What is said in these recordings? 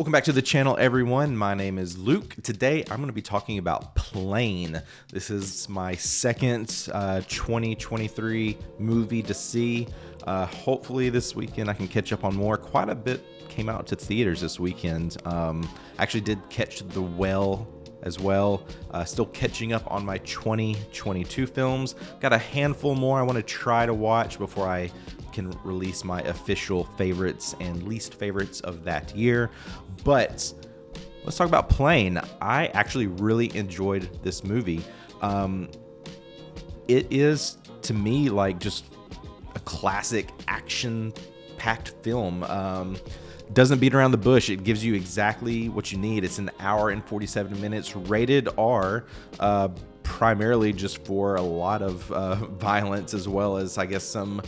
Welcome back to the channel, everyone. My name is Luke. Today, I'm going to be talking about Plane. This is my second 2023 movie to see. Hopefully this weekend I can catch up on more. Quite a bit came out to theaters this weekend. Actually did catch The Well as well. Still catching up on my 2022 films. Got a handful more I want to try to watch before I can release my official favorites and least favorites of that year. But let's talk about Plane. I actually really enjoyed this movie. It is, to me, like just a classic action-packed film. Doesn't beat around the bush. It gives you exactly what you need. It's an hour and 47 minutes, rated R, primarily just for a lot of violence, as well as, I guess, some,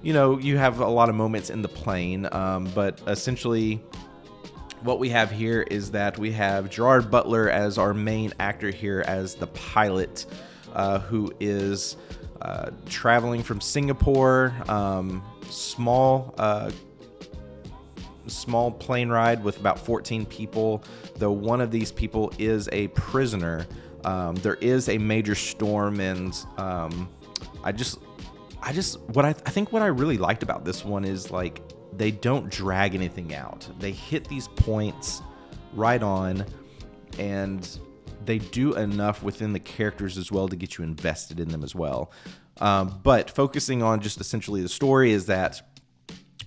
you have a lot of moments in the plane. But essentially, what we have here is that we have Gerard Butler as our main actor here as the pilot, who is traveling from Singapore, small plane ride with about 14 people, though one of these people is a prisoner. There is a major storm, and I think what I really liked about this one is, like, they don't drag anything out. They hit these points right on, and they do enough within the characters as well to get you invested in them as well. But focusing on just essentially the story is that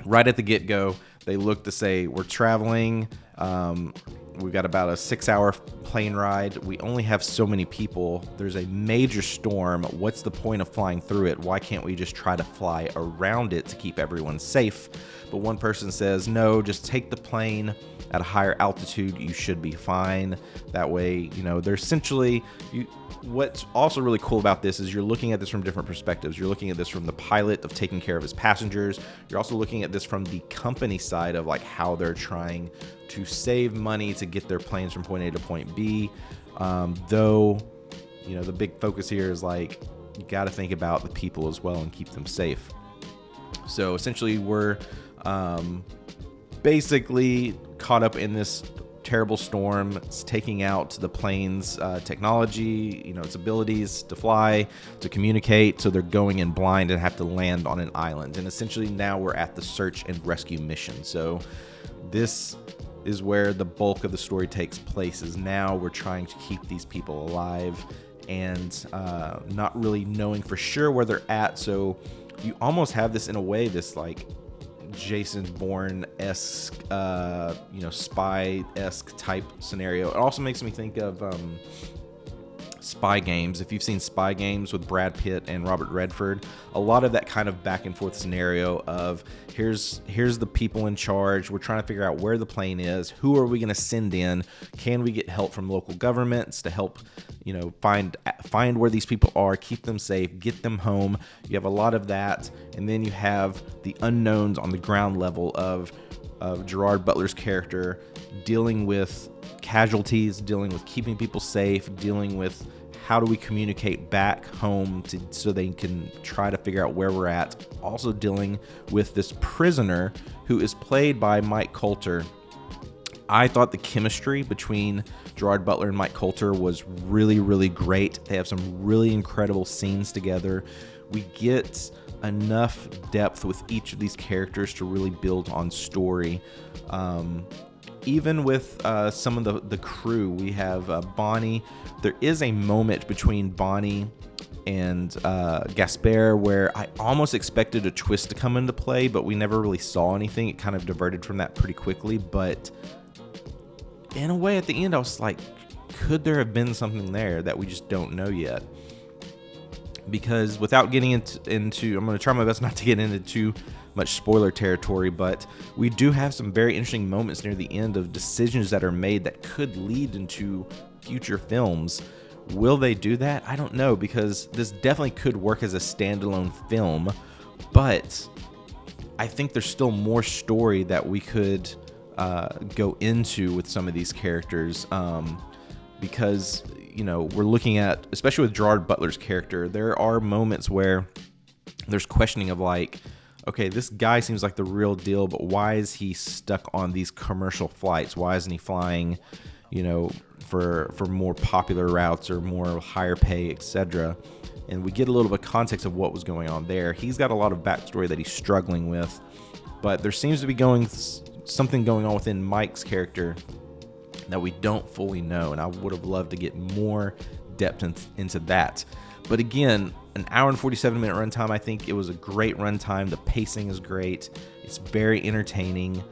right at the get-go, they look to say, we're traveling, we've got about a 6-hour plane ride, we only have so many people, there's a major storm, what's the point of flying through it? Why can't we just try to fly around it to keep everyone safe? But one person says, no, just take the plane at a higher altitude, you should be fine. That way, they're essentially, what's also really cool about this is you're looking at this from different perspectives. You're looking at this from the pilot of taking care of his passengers. You're also looking at this from the company side of, like, how they're trying to save money to get their planes from point A to point B. Though, the big focus here is, like, you got to think about the people as well and keep them safe. So essentially, we're basically caught up in this terrible storm. It's taking out the plane's technology, its abilities to fly, to communicate. So they're going in blind and have to land on an island. And essentially now we're at the search and rescue mission. So this is where the bulk of the story takes place, is now we're trying to keep these people alive and not really knowing for sure where they're at. So you almost have this, in a way, this like Jason Bourne-esque, spy-esque type scenario. It also makes me think of Spy Games. If you've seen Spy Games with Brad Pitt and Robert Redford, a lot of that kind of back and forth scenario of here's the people in charge. We're trying to figure out where the plane is. Who are we going to send in? Can we get help from local governments to help, find where these people are, keep them safe, get them home? You have a lot of that, and then you have the unknowns on the ground level of Gerard Butler's character dealing with casualties, dealing with keeping people safe, dealing with how do we communicate back home so they can try to figure out where we're at. Also dealing with this prisoner who is played by Mike Colter. I thought the chemistry between Gerard Butler and Mike Colter was really, really great. They have some really incredible scenes together. We get enough depth with each of these characters to really build on story. Even with some of the crew, we have Bonnie. There is a moment between Bonnie and Gaspar where I almost expected a twist to come into play, but we never really saw anything. It kind of diverted from that pretty quickly. But in a way, at the end, I was like, could there have been something there that we just don't know yet? Because without getting into I'm going to try my best not to get into too much spoiler territory, but we do have some very interesting moments near the end of decisions that are made that could lead into future films. Will they do that? I don't know, because this definitely could work as a standalone film, but I think there's still more story that we could go into with some of these characters, because we're looking at, especially with Gerard Butler's character, there are moments where there's questioning of, like, okay, this guy seems like the real deal, but why is he stuck on these commercial flights? Why isn't he flying, for more popular routes or more higher pay, etc.? And we get a little bit of context of what was going on there. He's got a lot of backstory that he's struggling with, but there seems to be something going on within Mike's character that we don't fully know, and I would have loved to get more depth into that. But again, an hour and 47-minute runtime. I think it was a great runtime. The pacing is great. It's very entertaining.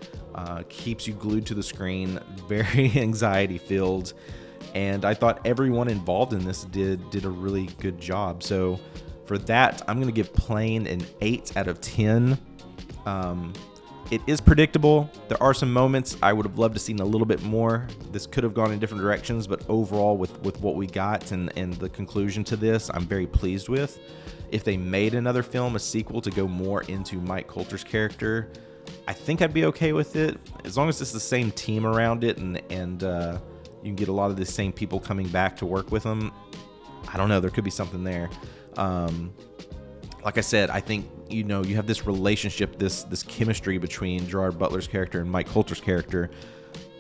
Keeps you glued to the screen. Very anxiety-filled. And I thought everyone involved in this did a really good job. So for that, I'm going to give Plane an 8 out of 10. It is predictable. There are some moments I would have loved to seen a little bit more. This could have gone in different directions, but overall with what we got and the conclusion to this, I'm very pleased with. If they made another film, a sequel to go more into Mike Colter's character, I think I'd be okay with it. As long as it's the same team around it and you can get a lot of the same people coming back to work with them. I don't know. There could be something there. Like I said, I think, you have this relationship, this chemistry between Gerard Butler's character and Mike Colter's character.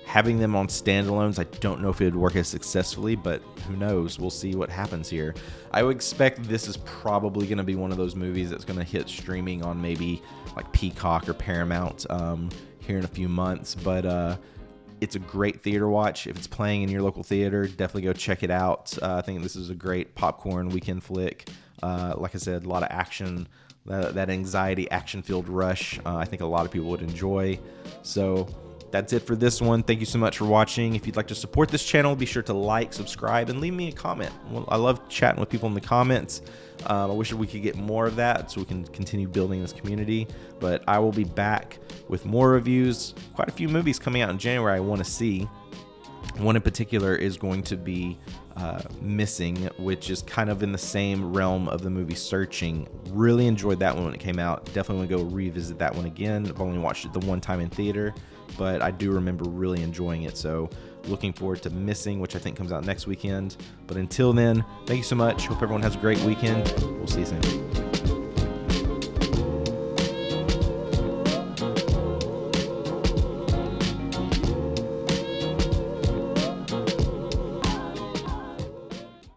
Having them on standalones, I don't know if it would work as successfully, but who knows? We'll see what happens here. I would expect this is probably going to be one of those movies that's going to hit streaming on maybe like Peacock or Paramount here in a few months, but it's a great theater watch. If it's playing in your local theater, definitely go check it out. I think this is a great popcorn weekend flick. Like I said, a lot of action, that anxiety, action-filled rush. I think a lot of people would enjoy. So that's it for this one. Thank you so much for watching. If you'd like to support this channel, be sure to like, subscribe, and leave me a comment. I love chatting with people in the comments. I wish we could get more of that so we can continue building this community. But I will be back with more reviews. Quite a few movies coming out in January I want to see. One in particular is going to be Missing, which is kind of in the same realm of the movie Searching. Really enjoyed that one when it came out. Definitely want to go revisit that one again. I've only watched it the one time in theater, but I do remember really enjoying it. So looking forward to Missing, which I think comes out next weekend. But until then, thank you so much. Hope everyone has a great weekend. We'll see you soon.